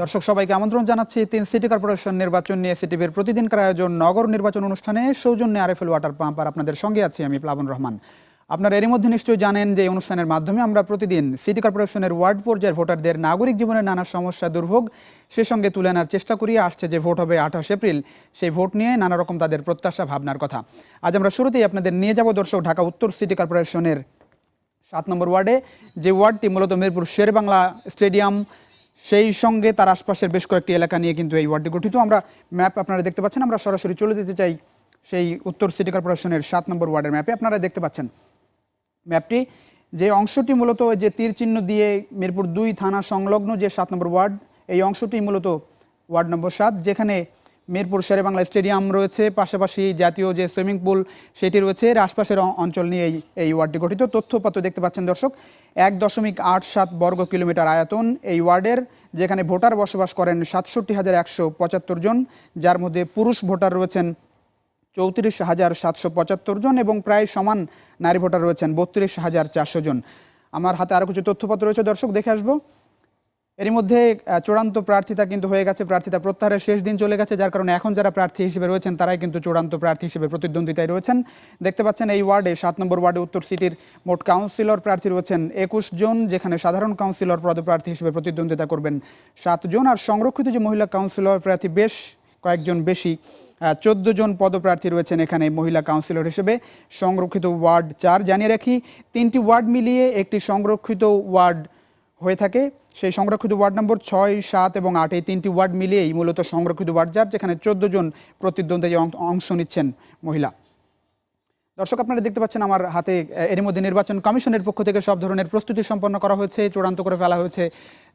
দর্শক সবাইকে আমন্ত্রণ জানাচ্ছি ৩ সিটি কর্পোরেশন নির্বাচন নিয়ে সিটিভির প্রতিদিনকার আয়োজন নগর নির্বাচন অনুষ্ঠানে সৌজন্যে আরএফএল ওয়াটার পাম্প আর আপনাদের সঙ্গে আছি আমি প্লাবন রহমান। আপনারা এরই মধ্যে নিশ্চয়ই জানেন যে এই অনুষ্ঠানের মাধ্যমে আমরা প্রতিদিন সিটি কর্পোরেশনের ওয়ার্ড পর্যায়ের ভোটারদের নাগরিক জীবনের নানা সমস্যা দুর্ভোগ সে সঙ্গে তুলে আনার চেষ্টা করি। আসছে যে ভোট হবে 28 এপ্রিল, সেই ভোট নিয়ে নানা রকম তাদের প্রত্যাশা ভাবনার কথা আজ আমরা শুরুতেই আপনাদের নিয়ে যাব দর্শক ঢাকা উত্তর সিটি কর্পোরেশনের 7 নম্বর ওয়ার্ডে, যে ওয়ার্ডটি মূলত মিরপুর শেরেবাংলা স্টেডিয়াম সেই সঙ্গে তার আশপাশের বেশ কয়েকটি এলাকা নিয়ে কিন্তু এই ওয়ার্ডটি গঠিত। আমরা ম্যাপ আপনারা দেখতে পাচ্ছেন, আমরা সরাসরি চলে যেতে চাই সেই উত্তর সিটি কর্পোরেশনের 7 নম্বর ওয়ার্ডের ম্যাপে। আপনারা দেখতে পাচ্ছেন ম্যাপটি, যে অংশটি মূলত যে তীর চিহ্ন দিয়ে মিরপুর 2 থানা সংলগ্ন যে 7 নম্বর ওয়ার্ড, এই অংশটি মূলত ওয়ার্ড নম্বর 7, যেখানে মিরপুর শেরেবাংলা স্টেডিয়াম রয়েছে, পাশাপাশি জাতীয় যে সুইমিং পুল সেটি রয়েছে, এর আশপাশের অঞ্চল নিয়ে এই ওয়ার্ডটি গঠিত। তথ্যপত্র দেখতে পাচ্ছেন দর্শক, 1.87 বর্গ কিলোমিটার আয়তন এই ওয়ার্ডের, যেখানে ভোটার বসবাস করেন 67,175 জন, যার মধ্যে পুরুষ ভোটার রয়েছেন 34,775 জন এবং প্রায় সমান নারী ভোটার রয়েছেন 32,400 জন। আমার হাতে আরও কিছু তথ্যপত্র রয়েছে দর্শক, দেখে আসবো। এরই মধ্যে চূড়ান্ত প্রার্থিতা কিন্তু হয়ে গেছে, প্রার্থিতা প্রত্যাহারের শেষ দিন চলে গেছে, যার কারণে এখন যারা প্রার্থী হিসেবে রয়েছেন তারাই কিন্তু চূড়ান্ত প্রার্থী হিসেবে প্রতিদ্বন্দ্বিতায় রয়েছেন। দেখতে পাচ্ছেন এই ওয়ার্ডে 7 নম্বর ওয়ার্ডে উত্তর সিটির মোট কাউন্সিলর প্রার্থী রয়েছেন 21 জন, যেখানে সাধারণ কাউন্সিলর পদপ্রার্থী হিসেবে প্রতিদ্বন্দ্বিতা করবেন 7 জন, আর সংরক্ষিত যে মহিলা কাউন্সিলর প্রার্থী বেশ কয়েকজন বেশি, 14 জন পদপ্রার্থী রয়েছেন এখানে মহিলা কাউন্সিলর হিসেবে। সংরক্ষিত ওয়ার্ড 4, জানিয়ে রাখি 3টি ওয়ার্ড মিলিয়ে একটি সংরক্ষিত ওয়ার্ড হয়ে থাকে। সেই সংরক্ষিত ওয়ার্ড নম্বর 6, 7 এবং 8 এই 3টি ওয়ার্ড মিলিয়েই মূলত সংরক্ষিত ওয়ার্ড 4, যেখানে 14 জন প্রতিদ্বন্দ্বী অংশ নিচ্ছেন মহিলা। দর্শক আপনারা দেখতে পাচ্ছেন আমার হাতে এর মধ্যে নির্বাচন কমিশনের পক্ষ থেকে সব ধরনের প্রস্তুতি সম্পন্ন করা হয়েছে, চূড়ান্ত করে ফেলা হয়েছে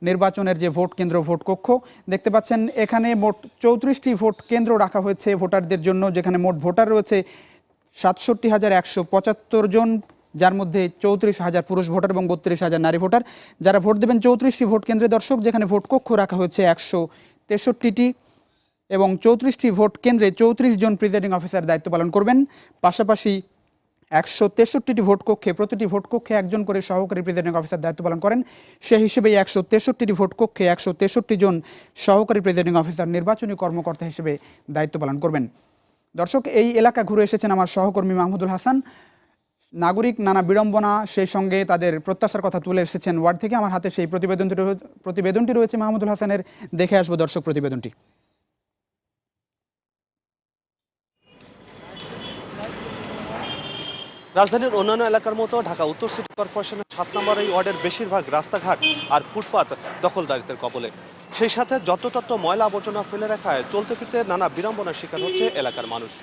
নির্বাচনের যে ভোট কেন্দ্র, ভোট কক্ষ দেখতে পাচ্ছেন। এখানে মোট 34টি ভোট কেন্দ্র রাখা হয়েছে ভোটারদের জন্য, যেখানে মোট ভোটার রয়েছে 67,175 জন, যার মধ্যে 34,000 পুরুষ ভোটার এবং 32,000 নারী ভোটার। যারা ভোট দেবেন 34টি ভোট কেন্দ্রে দর্শক, যেখানে ভোট কক্ষ রাখা হয়েছে 163টি এবং 34টি ভোট কেন্দ্রে 34 জন প্রিজাইডিং অফিসার দায়িত্ব পালন করবেন। পাশাপাশি 163টি ভোট কক্ষে প্রতিটি ভোট কক্ষে একজন করে সহকারী প্রিজাইডিং অফিসার দায়িত্ব পালন করেন। সেই হিসেবে 163টি ভোট কক্ষে 163 জন সহকারী প্রিজাইডিং অফিসার নির্বাচনী কর্মকর্তা হিসেবে দায়িত্ব পালন করবেন। দর্শক এই এলাকা ঘুরে এসেছেন আমার সহকর্মী মাহমুদুল হাসান। নাগরিক নানা বিড়ম্বনা সেই সঙ্গে তাদের প্রত্যাশার কথা তুলে এসেছেন ওয়ার্ড থেকে। আমার হাতে সেই প্রতিবেদনটি রয়েছে মাহমুদুল হাসানের, দেখে আসবো দর্শক প্রতিবেদনটি। রাজধানীর অন্যান্য এলাকার মতো ঢাকা উত্তর সিটি কর্পোরেশনের 7 নম্বর এই ওয়ার্ডের বেশিরভাগ রাস্তাঘাট আর ফুটপাত দখলদারিত্বের কবলে। সেই সাথে যত্রতত্র ময়লা আবর্জনা ফেলে রাখায় চলতে ফিরতে নানা বিড়ম্বনার শিকার হচ্ছে এলাকার মানুষ।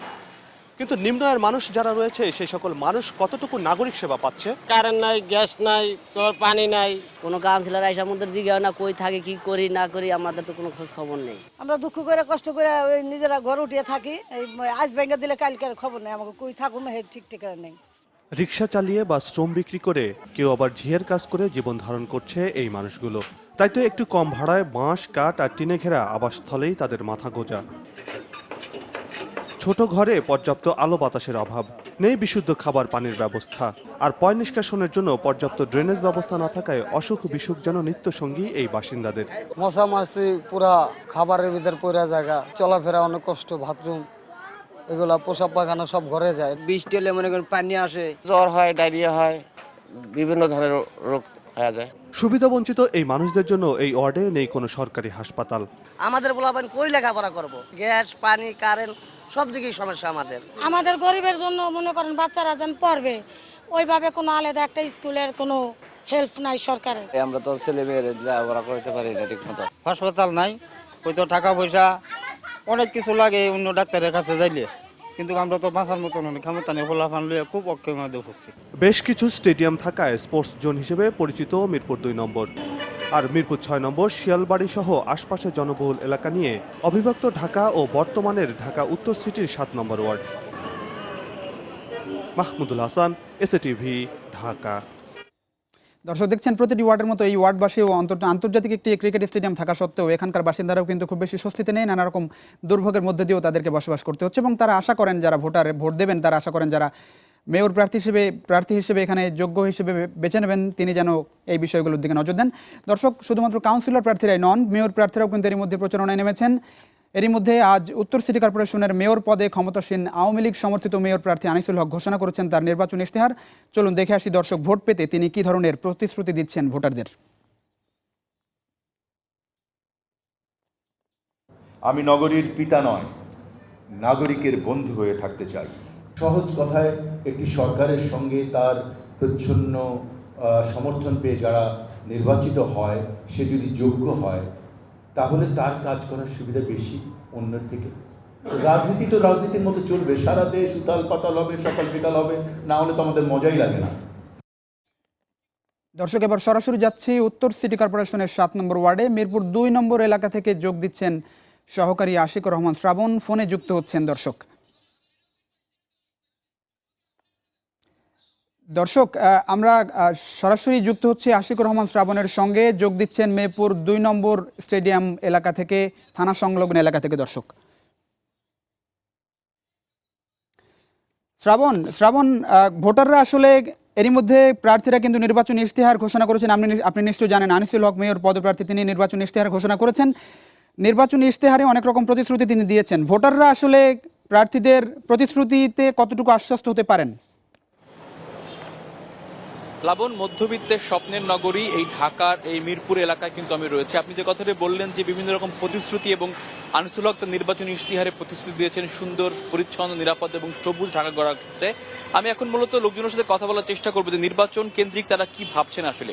কিন্তু নিম্ন আয়ের মানুষ যারা রয়েছে সেই সকল মানুষ কতটুকু নাগরিক সেবা পাচ্ছে? কারেন্ট নাই, গ্যাস নাই, তোর পানি নাই, কোনো কাউন্সিলর আইসা আমাদের জিজ্ঞাসা না কই থাকে, কি করি না করি, আমাদের তো কোনো খোঁজ খবর নেই। আমরা দুঃখ করে কষ্ট করে ওই নিজেরা ঘর উঠিয়ে থাকি, এই আজ ভেঙে দিলে কালকের খবর নেই, আমাকে কই থাকুন ঠিক ঠিকানা নেই। রিক্সা চালিয়ে বা শ্রম বিক্রি করে, কেউ আবার ঝিয়ের কাজ করে জীবন ধারণ করছে এই মানুষগুলো। তাই তো একটু কম ভাড়ায় বাঁশ, কাঠ আর টিনে ঘেরা আবাসস্থলেই তাদের মাথা গোঁজা। ছোট ঘরে পর্যাপ্ত আলো বাতাসের অভাব, নেই বিশুদ্ধ খাবার পানির ব্যবস্থা, আর পয় নিষ্কাশনের জন্য পর্যাপ্ত ড্রেনেজ ব্যবস্থা না থাকায় অসুখ বিসুখ যেন নিত্যসঙ্গী এই বাসিন্দাদের। মশা মাছি পুরা খাবারের ভিতর পড়া জায়গা, চলাফেরা অনেক কষ্ট, বাথরুম এগুলা পোশাক পায়খানা সব ঘরে যায়। বৃষ্টি হলে মনে করেন পানি আসে, জ্বর হয়, ডায়রিয়া হয়, বিভিন্ন ধরনের রোগ হয়ে যায়। সুবিধাবঞ্চিত এই মানুষদের জন্য এই ওয়ার্ডে নেই কোনো সরকারি হাসপাতাল। আমাদের বলাবেন কই লেখাপড়া করব, গ্যাস পানি কারেন্ট সব দিকেই সমস্যা আমাদের গরিবের জন্য মনে করেন বাচ্চারা যেন পড়বে, ওইভাবে কোনো আলাদা একটা স্কুলের কোনো হেল্প নাই সরকারের। আমরা তো ছেলে মেয়ের লেখাপড়া করতে পারি না ঠিক মতো। হাসপাতাল নাই, ওই তো টাকা পয়সা অনেক কিছু লাগে অন্য ডাক্তারের কাছে যাইলে, কিন্তু আমরা তো বাঁচার মতন ক্ষমতা নেই, ফলাফল লিয়ে খুব অক্ষমতা হচ্ছি। বেশ কিছু স্টেডিয়াম থাকায় স্পোর্টস জোন হিসেবে পরিচিত মিরপুর 2 নম্বর আর মিরপুর 6 নম্বর, শিয়ালবাড়ি সহ আশপাশের জনবহুল এলাকা নিয়ে অবিভক্ত ঢাকা ও বর্তমানের ঢাকা উত্তর সিটির 7 নম্বর ওয়ার্ড। মাহমুদুল হাসান, এসএটিভি, ঢাকা। দর্শক দেখছেন প্রতিটি ওয়ার্ডের মতো এই ওয়ার্ডবাসীও আন্তর্জাতিক একটি ক্রিকেট স্টেডিয়াম থাকা সত্ত্বেও এখানকার বাসিন্দারাও কিন্তু খুব বেশি স্বস্তিতে নেই, নানা রকম দুর্ভোগের মধ্যে দিয়েও তাদেরকে বসবাস করতে হচ্ছে এবং তারা আশা করেন যারা ভোট দেবেন তারা আশা করেন যারা মেয়র প্রার্থী হিসেবে এখানে যোগ্য হিসেবে বেছে নেবেন, তিনি যেন এই বিষয়গুলোর দিকে নজর দেন। দর্শক, শুধুমাত্র কাউন্সিলর প্রার্থীরাই নন, মেয়র প্রার্থীরাও কিন্তু এরই মধ্যে প্রচারণায় নেমেছেন। এরই মধ্যে আজ উত্তর সিটি কর্পোরেশনের মেয়র পদে ক্ষমতাসীন আওয়ামী লীগ সমর্থিত মেয়র প্রার্থী আনিসুল হক ঘোষণা করেছেন তার নির্বাচনী ইশতেহার। চলুন দেখে আসি দর্শক, ভোট পেতে তিনি কি ধরনের প্রতিশ্রুতি দিচ্ছেন ভোটারদের। আমি নগরীর পিতা নয়, নাগরিকের বন্ধু হয়ে থাকতে চাই। সহজ কথায়, একটি সরকারের সঙ্গে তার প্রচ্ছন্ন সমর্থন পেয়ে যারা নির্বাচিত হয়, সে যদি যোগ্য হয় তাহলে তার কাজ করার সুবিধা বেশি অন্যের থেকে। রাজনীতি তো রাজনীতির মতো চলবে, সারা দেশ উতাল পাতাল হবে, সকাল বিকাল হবে, না হলে তো আমাদের মজাই লাগে না। দর্শক, এবার সরাসরি যাচ্ছি উত্তর সিটি কর্পোরেশনের 7 নম্বর ওয়ার্ডে মিরপুর 2 নম্বর এলাকা থেকে যোগ দিচ্ছেন সহকারী আশিকুর রহমান শ্রাবণ, ফোনে যুক্ত হচ্ছেন। দর্শক, আমরা সরাসরি যুক্ত হচ্ছি আশিকুর রহমান শ্রাবণের সঙ্গে, যোগ দিচ্ছেন মিরপুর 2 নম্বর স্টেডিয়াম এলাকা থেকে, থানা সংলগ্ন এলাকা থেকে। দর্শক, শ্রাবণ, ভোটাররা আসলে এরই মধ্যে প্রার্থীরা কিন্তু নির্বাচনী ইশতেহার ঘোষণা করেছেন। আপনি নিশ্চয়ই জানেন আনিসুল হক মেয়র পদপ্রার্থী, তিনি নির্বাচনী ইশতেহার ঘোষণা করেছেন। নির্বাচনী ইশতেহারে অনেক রকম প্রতিশ্রুতি তিনি দিয়েছেন। ভোটাররা আসলে প্রার্থীদের প্রতিশ্রুতিতে কতটুকু আশ্বস্ত হতে পারেন? প্লাবন, মধ্যবিত্তের স্বপ্নের নগরী এই ঢাকার এই মিরপুর এলাকায় কিন্তু আমি রয়েছি। আপনি যে কথাটি বললেন যে বিভিন্ন রকম প্রতিশ্রুতি, এবং আনিসুল হক তার নির্বাচনী ইশতেহারে প্রতিশ্রুতি দিয়েছেন সুন্দর, পরিচ্ছন্ন, নিরাপদ এবং সবুজ ঢাকা গড়ার ক্ষেত্রে। আমি এখন মূলত লোকজনের সাথে কথা বলার চেষ্টা করবো যে নির্বাচন কেন্দ্রিক তারা কি ভাবছেন। আসলে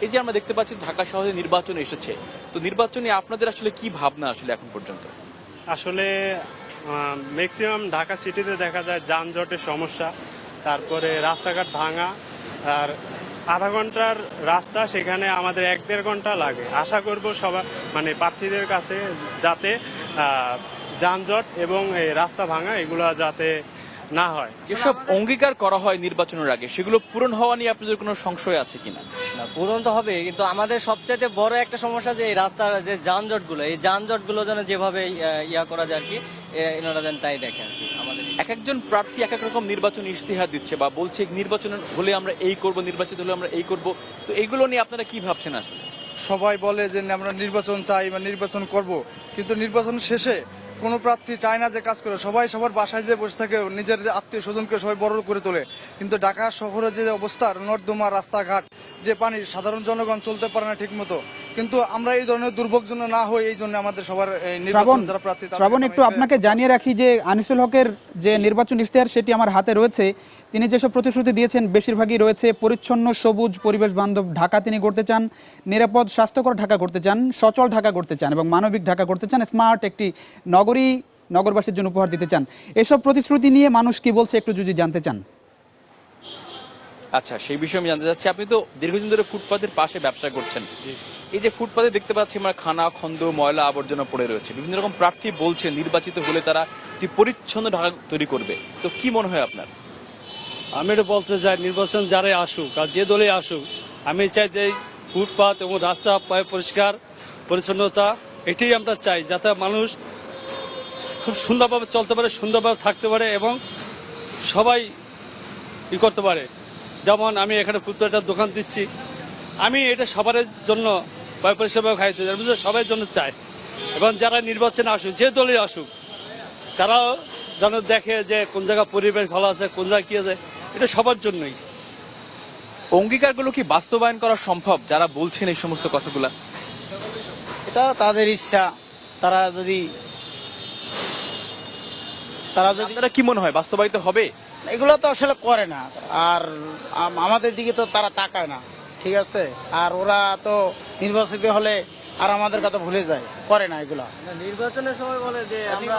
এই যে আমরা দেখতে পাচ্ছি ঢাকা শহরে নির্বাচন এসেছে, তো নির্বাচনে আপনাদের আসলে কি ভাবনা আসলে এখন পর্যন্ত? আসলে ম্যাক্সিমাম ঢাকা সিটিতে দেখা যায় যানজটের সমস্যা, তারপরে রাস্তাঘাট ভাঙা, আর আধা ঘন্টার রাস্তা সেখানে আমাদের 1-1.5 ঘন্টা লাগে। আশা করব সবাই প্রার্থীদের কাছে যাতে যানজট এবং এই রাস্তা ভাঙা এগুলো যাতে না হয়। যেসব অঙ্গীকার করা হয় নির্বাচনের আগে, সেগুলো পূরণ হওয়া নিয়ে আপনাদের কোনো সংশয় আছে কিনা? না, পূরণ তো হবে, কিন্তু আমাদের সবচাইতে বড় একটা সমস্যা যে এই রাস্তার যে যানজটগুলো, এই যানজটগুলো যেন যেভাবে ইয়া করা যায় আর কি, এনারা যেন তাই দেখে আর কি। আমাদের এক একজন প্রার্থী এক এক রকম নির্বাচনী ইশতেহার দিচ্ছে বা বলছে নির্বাচন হলে আমরা এই করব, নির্বাচিত হলে আমরা এই করব, তো এগুলো নিয়ে আপনারা কি ভাবছেন? আসলে সবাই বলে যে আমরা নির্বাচন চাই বা নির্বাচন করব, কিন্তু নির্বাচন শেষে কোনো প্রার্থী চায় না যে কাজ করে। সবাই সবার বাসায় যে বসে থাকে, নিজের যে আত্মীয় স্বজনকে সবাই বড় করে তোলে। কিন্তু ঢাকা শহরে যে অবস্থা, নর্দমা, রাস্তাঘাট, যে পানি, সাধারণ জনগণ চলতে পারে না ঠিক মতো। কিন্তু আমরা এই ধরনের দুর্ভোগ জন্য না হই, এই জন্য আমাদের সবার নির্বাচন যারা প্রার্থী। শ্রাবণ, একটু আপনাকে জানিয়ে রাখি যে আনিসুল হকের যে নির্বাচন ইশতেহার সেটি আমার হাতে রয়েছে। তিনি যেসব প্রতিশ্রুতি দিয়েছেন বেশিরভাগই রয়েছে পরিচ্ছন্ন, সবুজ, পরিবেশ বান্ধব ঢাকা তিনি গড়তে চান, নিরাপদ, স্বাস্থ্যকর ঢাকা গড়তে চান, সচল ঢাকা গড়তে চান এবং মানবিক ঢাকা গড়তে চান, স্মার্ট একটি নগরী নগরবাসীর জন্য উপহার দিতে চান। এসব প্রতিশ্রুতি নিয়ে মানুষ কি বলছে একটু যদি জানতে চান। আচ্ছা, সেই বিষয়ে আমি জানতে চাচ্ছি, আপনি তো দীর্ঘদিন ধরে ফুটপাতের পাশে ব্যবসা করছেন। এই যে ফুটপাতে দেখতে পাচ্ছি আমরা খানা খন্দ, ময়লা আবর্জনা পড়ে রয়েছে, বিভিন্ন রকম প্রার্থী বলছে নির্বাচিত হলে তারা একটি পরিচ্ছন্ন ঢাকা তৈরি করবে, তো কি মনে হয় আপনার? আমি এটা বলতে চাই, নির্বাচন যারাই আসুক আর যে দলে আসুক, আমি চাই যে ফুটপাত এবং রাস্তা পরিষ্কার পরিচ্ছন্নতা এটাই আমরা চাই, যাতে মানুষ খুব সুন্দরভাবে চলতে পারে, সুন্দরভাবে থাকতে পারে এবং সবাই করতে পারে। যেমন আমি এখানে ফুটপাতের দোকান দিচ্ছি, আমি এটা সবার জন্য পরিষেবা খাইতে চাই, সবার জন্য চাই। এবং যারা নির্বাচনে আসুক, যে দলে আসুক, তারাও যেন দেখে যে কোন জায়গায় পরিবেশ ভালো আছে, কোন জায়গায় কি আছে, এটা সবার জন্যই। অঙ্গীকারগুলো কি বাস্তবায়ন করা সম্ভব যারা বলছেন এই সমস্ত কথাগুলা? এটা তাদের ইচ্ছা, তারা যদি আপনারা কি মনে হয় বাস্তবায়িত হবে? এগুলো তো আসলে করে না, আর আমাদের দিকে তো তারা তাকায় না, ঠিক আছে। আর ওরা তো নির্বাচিত হলে আর আমাদের কথা ভুলে যায়, করে না এগুলা। নির্বাচনের সময় বলে যে আমরা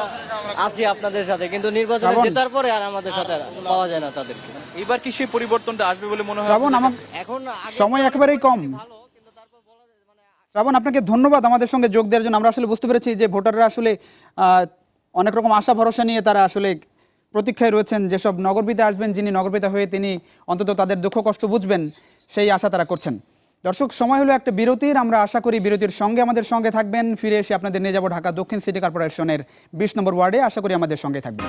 আছি আপনাদের সাথে, কিন্তু নির্বাচনে জেতার পরে আর আমাদের সাথে পাওয়া যায় না তাদেরকে। এবার কি সেই পরিবর্তনটা আসবে বলে মনে হয়? এখন সময় একেবারেই কম। শ্রাবণ, আপনাকে ধন্যবাদ আমাদের সঙ্গে যোগ দেওয়ার জন্য। আমরা আসলে বুঝতে পেরেছি যে ভোটাররা আসলে অনেক রকম আশা ভরসা নিয়ে তারা আসলে প্রতীক্ষায় রয়েছেন, যেসব নগরপিতা আসবেন, যিনি নগরপিতা হয়ে তিনি অন্তত তাদের দুঃখ কষ্ট বুঝবেন, সেই আশা তারা করছেন। দর্শক, সময় হলো একটা বিরতির। আমরা আশা করি বিরতির সঙ্গে আমাদের সঙ্গে থাকবেন। ফিরে এসে আপনাদের নিয়ে যাব ঢাকা দক্ষিণ সিটি কর্পোরেশনের 20 নম্বর ওয়ার্ডে। আশা করি আমাদের সঙ্গে থাকবেন।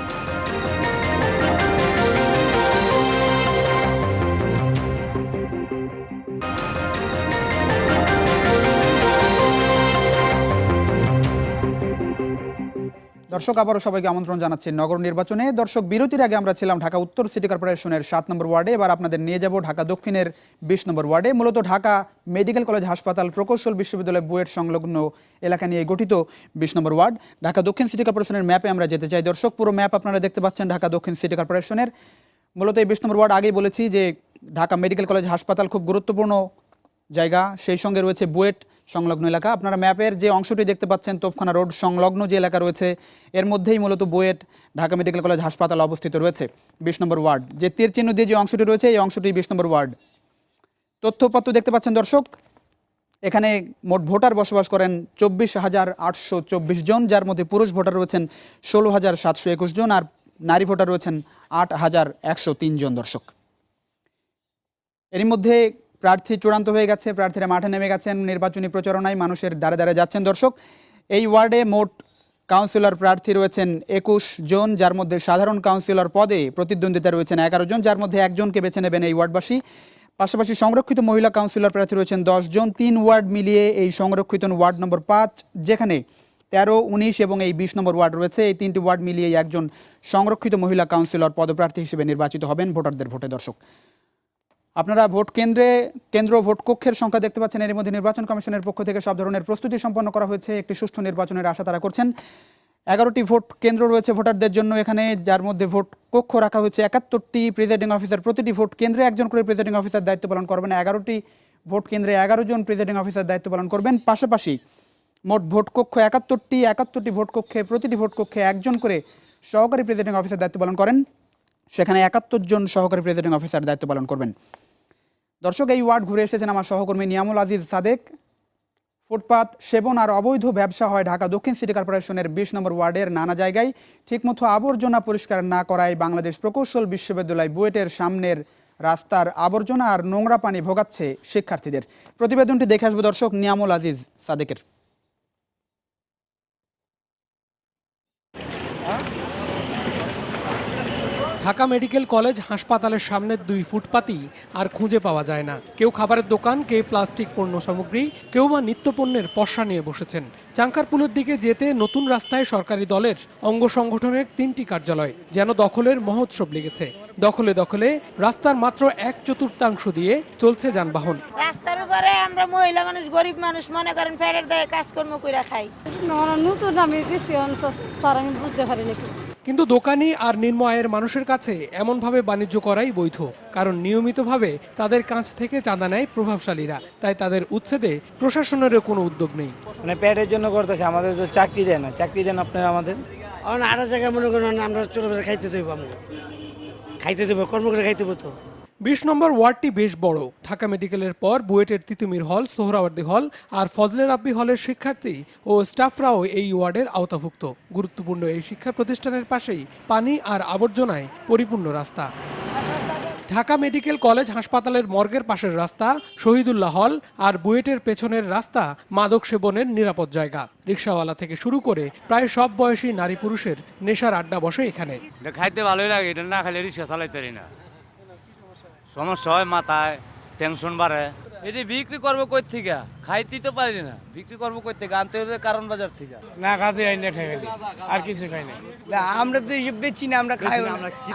দর্শক আবারও সবাইকে আমন্ত্রণ জানাচ্ছি নগর নির্বাচনে। দর্শক বিরতির আগে আমরা ছিলাম ঢাকা উত্তর সিটি কর্পোরেশনের 7 নম্বর ওয়ার্ডে, এবার আপনাদের নিয়ে যাব ঢাকা দক্ষিণের 20 নম্বর ওয়ার্ডে। মূলত ঢাকা মেডিকেল কলেজ হাসপাতাল প্রকৌশল বিশ্ববিদ্যালয় বুয়েট সংলগ্ন এলাকা নিয়ে গঠিত 20 নম্বর ওয়ার্ড। ঢাকা দক্ষিণ সিটি কর্পোরেশনের ম্যাপে আমরা যেতে চাই দর্শক। পুরো ম্যাপ আপনারা দেখতে পাচ্ছেন ঢাকা দক্ষিণ সিটি কর্পোরেশনের। মূলত এই 20 নম্বর ওয়ার্ড আগেই বলেছি যে ঢাকা মেডিকেল কলেজ হাসপাতাল খুব গুরুত্বপূর্ণ জায়গা, সেই সঙ্গে রয়েছে বুয়েট সংলগ্ন এলাকা। আপনারা ম্যাপের যে অংশটি দেখতে পাচ্ছেন তোপখানা রোড সংলগ্ন যে এলাকা রয়েছে এর মধ্যেই মূলত বুয়েট ঢাকা মেডিকেল কলেজ হাসপাতাল অবস্থিত রয়েছে। 20 নম্বর ওয়ার্ড যে তীর চিহ্ন দিয়ে যে অংশটি রয়েছে এই অংশটি 20 নম্বর ওয়ার্ড। তথ্যপত্র দেখতে পাচ্ছেন দর্শক, এখানে মোট ভোটার বসবাস করেন 24,824 জন, যার মধ্যে পুরুষ ভোটার রয়েছেন 16,721 জন আর নারী ভোটার রয়েছেন 8,103 জন। দর্শক এরই মধ্যে প্রার্থী চূড়ান্ত হয়ে গেছে, প্রার্থীরা মাঠে নেমে গেছেন, নির্বাচনী প্রচারণায় মানুষের দ্বারে দ্বারে যাচ্ছেন। দর্শক এই ওয়ার্ডে মোট কাউন্সিলর প্রার্থী রয়েছেন 21 জন, যার মধ্যে সাধারণ কাউন্সিলর পদে প্রতিদ্বন্দ্বিতা রয়েছেন 11 জন, যার মধ্যে একজনকে বেছে নেবেন এই ওয়ার্ডবাসী। পাশাপাশি সংরক্ষিত মহিলা কাউন্সিলর প্রার্থী রয়েছেন 10 জন। 3 ওয়ার্ড মিলিয়ে এই সংরক্ষিত ওয়ার্ড নম্বর 5, যেখানে 13, 19 এবং এই 20 নম্বর ওয়ার্ড রয়েছে, এই 3টি ওয়ার্ড মিলিয়ে একজন সংরক্ষিত মহিলা কাউন্সিলর পদপ্রার্থী হিসেবে নির্বাচিত হবেন ভোটারদের ভোটে। দর্শক আপনারা ভোট কেন্দ্র ভোট কক্ষের সংখ্যা দেখতে পাচ্ছেন। এর মধ্যে নির্বাচন কমিশনের পক্ষ থেকে সব ধরনের প্রস্তুতি সম্পন্ন করা হয়েছে, একটি সুষ্ঠু নির্বাচনের আশা তারা করছেন। 11টি ভোট কেন্দ্র রয়েছে ভোটারদের জন্য এখানে, যার মধ্যে ভোট কক্ষ রাখা হয়েছে 71টি। প্রিজাইডিং অফিসার প্রতিটি ভোট কেন্দ্রে একজন করে প্রিজাইডিং অফিসার দায়িত্ব পালন করবেন। 11টি ভোট কেন্দ্রে 11 জন প্রিজাইডিং অফিসার দায়িত্ব পালন করবেন। পাশাপাশি মোট ভোট কক্ষ 71টি ভোট কক্ষে প্রতিটি ভোট কক্ষে একজন করে সহকারী প্রিজাইডিং অফিসার দায়িত্ব পালন করেন, সেখানে 71 জন সহকারী প্রিজাইডিং অফিসার দায়িত্ব পালন করবেন। দর্শক এই ওয়ার্ড ঘুরে এসেছেন আমার সহকর্মী নিয়ামুল আজিজ সাদেক। ফুটপাত সেবন আর অবৈধ ব্যবসা হয় ঢাকা দক্ষিণ সিটি কর্পোরেশনের 20 নম্বর ওয়ার্ডের নানা জায়গায়। ঠিকমতো আবর্জনা পরিষ্কার না করায় বাংলাদেশ প্রকৌশল বিশ্ববিদ্যালয় বুয়েটের সামনের রাস্তার আবর্জনা আর নোংরা পানি ভোগাচ্ছে শিক্ষার্থীদের। প্রতিবেদনটি দেখে আসবো দর্শক নিয়ামুল আজিজ সাদেকের। ঢাকা মেডিকেল কলেজ হাসপাতালের সামনের 2 ফুটপাতই আর খুঁজে পাওয়া যায় না। কেউ খাবারের দোকান, কেউ প্লাস্টিক পণ্য সামগ্রী, কেউ বা নিত্যপণ্যের পসরা নিয়ে বসেছেন। চাঙ্কারপুলের দিকে যেতে নতুন রাস্তায় সরকারি দলের অঙ্গ সংগঠনের 3টি কার্যালয় যেন দখলের মহোৎসব লেগেছে। দখলে দখলে রাস্তার মাত্র 1/4 দিয়ে চলছে যানবাহন। রাস্তার উপরে আমরা মহিলা মানুষ, গরিব মানুষ মনে করেন ফেরের দায়ে কাজকর্ম করে খাই। নতুন আমি দিছি স্যার, আমি বুঝতে পারি নাকি। কিন্তু দোকানি আর নিম্ন আয়ের মানুষের কাছে এমনভাবে বাণিজ্য করাই বৈধ, কারণ নিয়মিতভাবে তাদের কাছ থেকে চাঁদা নেয় প্রভাবশালীরা। তাই তাদের উচ্ছেদে প্রশাসনেরও কোনো উদ্যোগ নেই। মানে পেটের জন্য করতেছে, আমাদের তো চাকরি দেন না, চাকরি দেন আপনারা আমাদের। আরো জায়গায় মনে করেন আমরা চলে খাইতে দেবো, আমরা খাইতে দেবো, কর্ম করে খাইতে দেবো। তো 20 নম্বর ওয়ার্ডটি বেশ বড়। ঢাকা মেডিকেলের পর বুয়েটের তিতুমির হল, সোহরাওয়ার্দী হল আর ফজলে রাব্বি হলের শিক্ষার্থী ও স্টাফরাও এই ওয়ার্ডের আওতাভুক্ত। গুরুত্বপূর্ণ এই শিক্ষা প্রতিষ্ঠানের পাশেই পানি আর আবর্জনায় পরিপূর্ণ রাস্তা। ঢাকা মেডিকেল কলেজ হাসপাতালের মর্গের পাশের রাস্তা, শহীদুল্লাহ হল আর বুয়েটের পেছনের রাস্তা মাদক সেবনের নিরাপদ জায়গা। রিকশাওয়ালা থেকে শুরু করে প্রায় সব বয়সী নারী পুরুষের নেশার আড্ডা বসে এখানে। খাইতে ভালোই লাগে, এটা না খাইলে রিক্সা চালাইতে পারি না, সমস্যা হয়, মাথায় টেনশন বাড়ে। এটি বিক্রি করবো কই থেকে, খাইতে তো পারি না, বিক্রি করবো কই থেকে, আনতে হবে কারণ বাজার থেকে। না কাজে আইনে খাই আর কিছু খাই না, আমরা তো এসব বেচি না, আমরা খাই,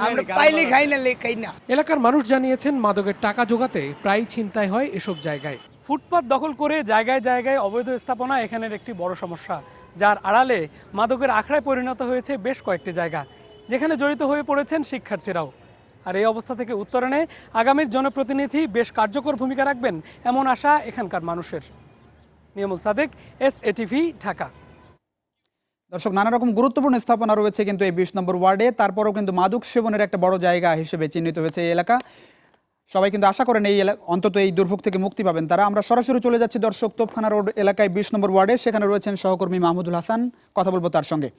আমরা পাইলে খাই না, খাই না। এলাকার মানুষ জানিয়েছেন মাদকের টাকা জোগাতে প্রায় ছিনতাই হয় এসব জায়গায়। ফুটপাত দখল করে জায়গায় জায়গায় অবৈধ স্থাপনা এখানের একটি বড় সমস্যা, যার আড়ালে মাদকের আখড়ায় পরিণত হয়েছে বেশ কয়েকটি জায়গা, যেখানে জড়িত হয়ে পড়েছেন শিক্ষার্থীরাও। আর এই অবস্থা থেকে উত্তরণে আগামীর জনপ্রতিনিধি বেশ কার্যকর ভূমিকা রাখবেন এমন আশা এখানকার মানুষের। নিয়ামুল সাদেক, SATV, ঢাকা। দর্শক নানা রকম গুরুত্বপূর্ণ স্থাপনা রয়েছে কিন্তু এই 20 নম্বর ওয়ার্ডে, তারপরেও কিন্তু মাদক সেবনের একটা বড় জায়গা হিসেবে চিহ্নিত হয়েছে এই এলাকা। সবাই কিন্তু আশা করেন এই অন্তত এই দুর্ভোগ থেকে মুক্তি পাবেন তারা। আমরা সরাসরি চলে যাচ্ছি দর্শক তোপখানা রোড এলাকায় 20 নম্বর ওয়ার্ডে, সেখানে রয়েছেন সহকর্মী মাহমুদুল হাসান, কথা বলবো তার সঙ্গে।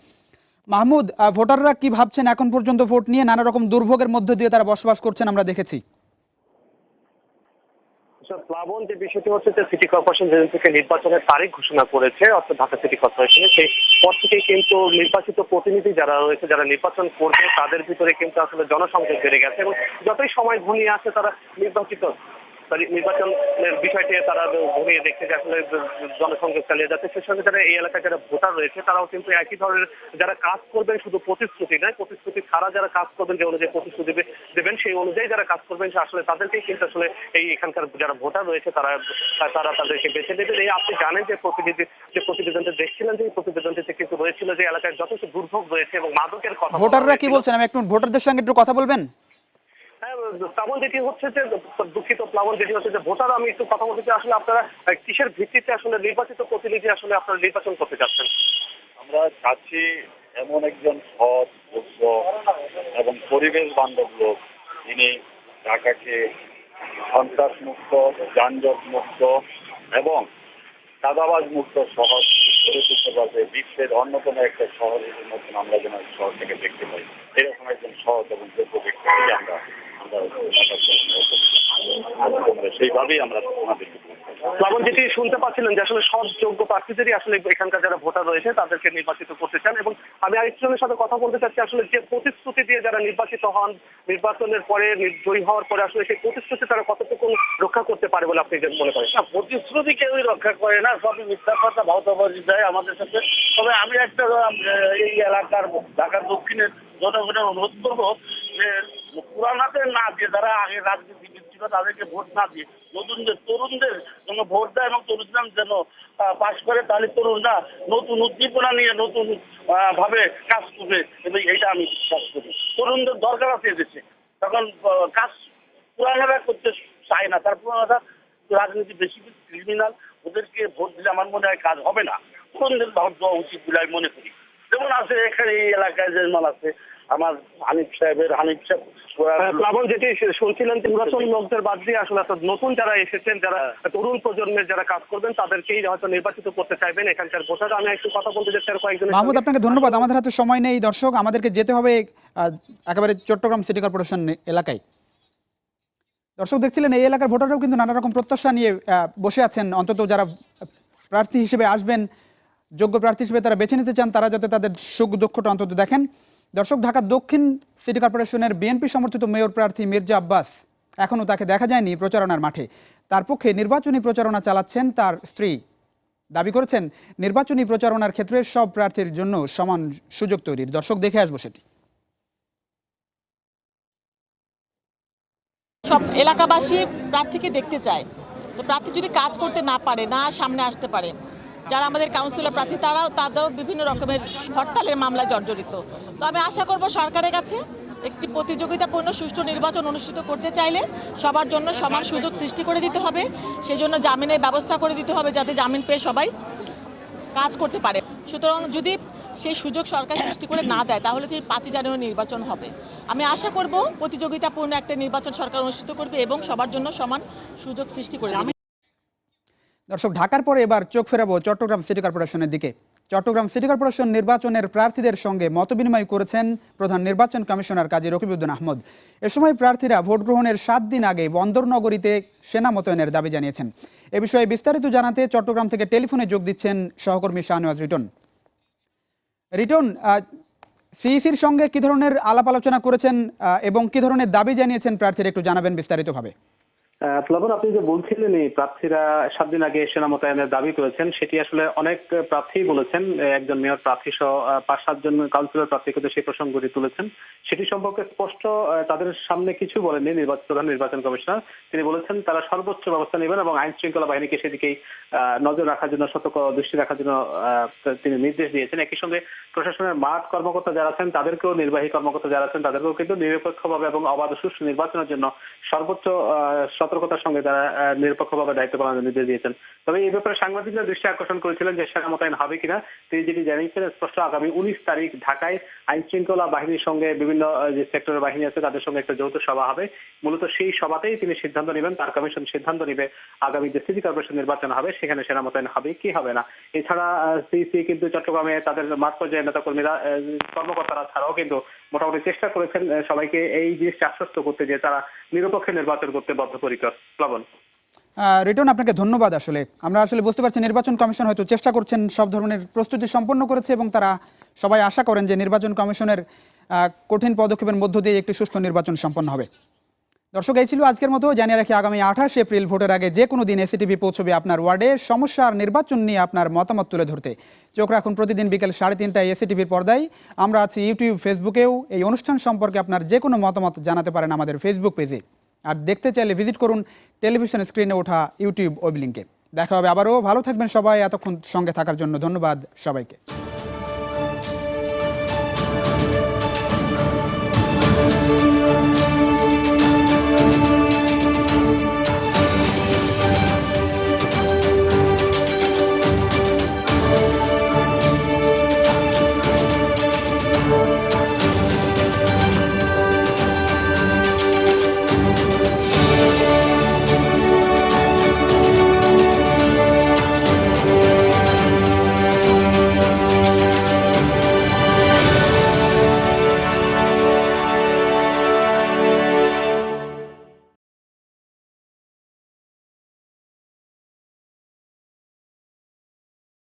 মাহমুদ, ভোটাররা কি ভাবছেন এখন পর্যন্ত ভোট নিয়ে? নানা রকম দুর্ভোগের মধ্যে দিয়ে তারা বসবাস করছেন আমরা দেখেছি। প্লাবন, যে বিষয়টি হচ্ছে যে সিটি কর্পোরেশন যেদিন থেকে নির্বাচনের তারিখ ঘোষণা করেছে অর্থাৎ ঢাকা সিটি কর্পোরেশনে, সেই পর থেকেই কিন্তু নির্বাচিত প্রতিনিধি যারা রয়েছে, যারা নির্বাচন করবে তাদের ভিতরে কিন্তু আসলে জনসংযোগ বেড়ে গেছে এবং যতই সময় ঘনিয়ে আসে তারা নির্বাচিত নির্বাচনের বিষয়টি তারা ঘুরিয়ে দেখতে যে আসলে জনসংযোগ চালিয়ে যাচ্ছে। সেই সঙ্গে যারা এই এলাকায় যারা ভোটার রয়েছে তারাও কিন্তু একই ধরনের যারা কাজ করবেন, শুধু প্রতিশ্রুতি নয়, প্রতিশ্রুতি ছাড়া যারা কাজ করবেন, যে অনুযায়ী প্রতিশ্রুতি দেবেন সেই অনুযায়ী যারা কাজ করবেন আসলে তাদেরকেই কিন্তু আসলে এই এখানকার যারা ভোটার রয়েছে তারা তাদেরকে বেছে নেবেন। এই আপনি জানেন যে প্রতিবেদনটি দেখছিলেন, যে প্রতিবেদনটিতে কিন্তু রয়েছিল যে এলাকায় যথেষ্ট দুর্ভোগ রয়েছে এবং মাদকের কথা। ভোটাররা কি বলছেন, আমি একটু ভোটারদের সঙ্গে একটু কথা বলবেন? প্লাবন, যেটি হচ্ছে যে দুঃখিত প্লাবন, যেটি হচ্ছে যে ভোটার, আমি একটু কথা বলতে চাই, আসলে আপনারা কিসের ভিত্তিতে আসলে নির্বাচিত প্রতিনিধি আসলে আপনারা নির্বাচন করতে যাচ্ছেন? আমরা চাচ্ছি এমন একজন সৎ, যোগ্য এবং পরিবেশ বান্ধব লোক, যিনি ঢাকাকে সন্ত্রাস মুক্ত, যানজট মুক্ত এবং চাঁদাবাজ মুক্ত শহর গড়ে তুলতে পারবে। বিশ্বের অন্যতম একটা শহরের মতন আমরা যেন শহরটাকে দেখতে পাই, এরকম একজন সৎ এবং যোগ্য ব্যক্তিকে আমরা সেইভাবেই আমরা ওনাদেরকে। প্লাবন, যেটি শুনতে পাচ্ছিলেন যে আসলে সব যোগ্য প্রার্থীদেরই আসলে এখানকার যারা ভোটার রয়েছে তাদেরকে নির্বাচিত করতে চান। এবং আমি আরেকজনের সাথে কথা বলতে চাচ্ছি, আসলে যে প্রতিশ্রুতি দিয়ে যারা নির্বাচিত হন, নির্বাচনের পরে জয়ী হওয়ার পরে আসলে সেই প্রতিশ্রুতি তারা কতটুকু রক্ষা করতে পারে বলে আপনি মনে করেন? প্রতিশ্রুতি কেউই রক্ষা করে না, সবই মিথ্যা কথা, ভাওতাবাজি দেয় আমাদের সাথে। তবে আমি একটা এই এলাকার ঢাকার দক্ষিণের জনগণের অনুরোধ করবো যে পুরানাদের না দিয়ে, যারা আগে রাজনীতিবিদ ছিল তাদেরকে ভোট না দিয়ে তরুণদের যেন ভোট দেয় এবং তরুণরা যেন পাশ করে, তাহলে তরুণরা নতুন উদ্দীপনা নিয়ে নতুন ভাবে কাজ করবে এবং এইটা আমি বিশ্বাস করি। তরুণদের দরকার আছে দেশে, তখন কাজ পুরানারা করতে চায় না, তার পুরানারা রাজনীতি বেশি ক্রিমিনাল, ওদেরকে ভোট দিলে আমার মনে হয় কাজ হবে না। তরুণদের ভোট দেওয়া উচিত বলে আমি মনে করি। যেমন আছে এখানে এই এলাকায় যে মাল আছে আমার হানিফ সাহেব। প্লাবন, যেটি শুনছিলেন নির্বাচন লোকদের বাদ দিয়ে আসলে নতুন যারা এসেছেন, যারা তরুণ প্রজন্মের যারা কাজ করবেন তাদেরকেই হয়তো নির্বাচিত করতে চাইবেন এখানকার ভোটার। আমি একটু কথা বলতে চাচ্ছি কয়েকজন। মাহমুদ, আপনাকে ধন্যবাদ। আমাদের হাতে সময় নেই দর্শক, আমাদেরকে যেতে হবে একেবারে চট্টগ্রাম সিটি কর্পোরেশন এলাকায়। দর্শক দেখছিলেন এই এলাকার ভোটাররাও কিন্তু নানা রকম প্রত্যাশা নিয়ে বসে আছেন, অন্তত যারা প্রার্থী হিসেবে আসবেন, যোগ্য প্রার্থী হিসেবে তারা বেছে নিতে চান, তারা যাতে তাদের সুখ দুঃখটা অন্তত দেখেন। দর্শক, ঢাকা দক্ষিণ সিটি কর্পোরেশনের বিএনপি সমর্থিত মেয়র প্রার্থী মির্জা আব্বাস, এখনও তাকে দেখা যায়নি প্রচারণার মাঠে। তার পক্ষে নির্বাচনী প্রচারণা চালাচ্ছেন তার স্ত্রী। দাবি করেছেন নির্বাচনী প্রচারণার ক্ষেত্রে সব প্রার্থীর জন্য সমান সুযোগ তৈরির। দর্শক, দেখে আসবো সেটি। সব এলাকাবাসী প্রার্থীকে দেখতে চায়, তো প্রার্থী যদি কাজ করতে না পারে, না সামনে আসতে পারে, যারা আমাদের কাউন্সিলর প্রার্থী তাদেরও বিভিন্ন রকমের হরতালের মামলায় জর্জরিত। তো আমি আশা করব সরকারের কাছে একটি প্রতিযোগিতাপূর্ণ সুষ্ঠু নির্বাচন অনুষ্ঠিত করতে চাইলে সবার জন্য সমান সুযোগ সৃষ্টি করে দিতে হবে। সেজন্য জামিনের ব্যবস্থা করে দিতে হবে, যাতে জামিন পেয়ে সবাই কাজ করতে পারে। সুতরাং যদি সেই সুযোগ সরকার সৃষ্টি করে না দেয় তাহলে 5 জানুয়ারি নির্বাচন হবে। আমি আশা করব প্রতিযোগিতাপূর্ণ একটা নির্বাচন সরকার অনুষ্ঠিত করবে এবং সবার জন্য সমান সুযোগ সৃষ্টি করে দেবে। দর্শক, ঢাকার পরে এবার চোখ ফেরাবো চট্টগ্রাম সিটি কর্পোরেশনের দিকে। চট্টগ্রাম সিটি কর্পোরেশন নির্বাচনের প্রার্থীদের সঙ্গে মতবিনিময় করেছেন প্রধান নির্বাচন কমিশনার কাজী রকিবউদ্দিন আহমদ। এ সময় প্রার্থীরা ভোট গ্রহণের 7 দিন আগে বন্দর নগরীতে সেনা মোতায়েনের দাবি জানিয়েছেন। এ বিষয়ে বিস্তারিত জানাতে চট্টগ্রাম থেকে টেলিফোনে যোগ দিচ্ছেন সহকর্মী শাহনওয়াজ রিটন। রিটন, সিইসির সঙ্গে কি ধরনের আলাপ আলোচনা করেছেন এবং কি ধরনের দাবি জানিয়েছেন প্রার্থীরা, একটু জানাবেন বিস্তারিতভাবে। প্লাবন, আপনি যে বলছিলেন এই প্রার্থীরা 7 দিন আগে সেনা মোতায়েনের দাবি করেছেন, সেটি আসলে অনেক প্রার্থী বলেছেন। একজন মেয়র প্রার্থী সহ 5-7 জন কাউন্সিলর প্রার্থী কিন্তু সেই প্রসঙ্গটি তুলেছেন। সেটি সম্পর্কে স্পষ্ট তাদের সামনে কিছু বলেননি প্রধান নির্বাচন কমিশনার। তিনি বলেছেন তারা সর্বোচ্চ ব্যবস্থা নেবেন এবং আইন শৃঙ্খলা বাহিনীকে সেদিকেই নজর রাখার জন্য, সতর্ক দৃষ্টি রাখার জন্য তিনি নির্দেশ দিয়েছেন। একই সঙ্গে প্রশাসনের মাঠ কর্মকর্তা যারা আছেন তাদেরকেও, নির্বাহী কর্মকর্তা যারা আছেন তাদেরকেও কিন্তু নিরপেক্ষভাবে এবং অবাধ সুষ্ঠু নির্বাচনের জন্য সর্বোচ্চ সতর্কতার সঙ্গে তারা নিরপেক্ষভাবে দায়িত্ব পালনের নির্দেশ দিয়েছেন। তবে এই ব্যাপারে সাংবাদিকদের দৃষ্টি আকর্ষণ করেছিলেন যে সেনা মোতায়েন হবে কিনা। তিনি যেটি জানিয়েছেন স্পষ্ট, আগামী 19 তারিখ ঢাকায় আইন শৃঙ্খলা বাহিনীর সঙ্গে বিভিন্ন যে সেক্টরের বাহিনী আছে তাদের সঙ্গে একটা যৌথ সভা হবে। মূলত সেই সভাতেই তিনি সিদ্ধান্ত নেবেন, তার কমিশন সিদ্ধান্ত নেবে আগামী যে সিটি কর্পোরেশন নির্বাচন হবে সেখানে সেনা মোতায়েন হবে কি হবে না। এছাড়া সিইসি কিন্তু চট্টগ্রামে তাদের মাঠ পর্যায়ে নেতাকর্মীরা, কর্মকর্তারা ছাড়াও কিন্তু মোটামুটি চেষ্টা করেছেন সবাইকে এই জিনিসটা আশ্বস্ত করতে যে তারা নিরপেক্ষ নির্বাচন করতে বদ্ধপরিকর। প্লাবন, রিটন, আপনাকে ধন্যবাদ। আসলে আমরা বুঝতে পারছি নির্বাচন কমিশন হয়তো চেষ্টা করছেন, সব ধরনের প্রস্তুতি সম্পন্ন করেছে এবং তারা সবাই আশা করেন যে নির্বাচন কমিশনের কঠিন পদক্ষেপের মধ্য দিয়ে একটি সুষ্ঠু নির্বাচন সম্পন্ন হবে। দর্শক, এই ছিল আজকের মতো। জানিয়ে রাখি, আগামী 28 এপ্রিল ভোটের আগে যে কোনো দিন এসিটিভি পৌঁছবে আপনার ওয়ার্ডে সমস্যা আর নির্বাচন নিয়ে আপনার মতামত তুলে ধরতে। চোখ রাখুন প্রতিদিন বিকেল 3:30টায় এসিটিভির পর্দায়। আমরা আছি ইউটিউব, ফেসবুকেও। এই অনুষ্ঠান সম্পর্কে আপনার যে কোনো মতামত জানাতে পারেন আমাদের ফেসবুক পেজে। আর দেখতে চাইলে ভিজিট করুন টেলিভিশন স্ক্রিনে ওঠা ইউটিউব ওয়েব লিঙ্কে। দেখা হবে আবারও। ভালো থাকবেন সবাই। এতক্ষণ সঙ্গে থাকার জন্য ধন্যবাদ সবাইকে।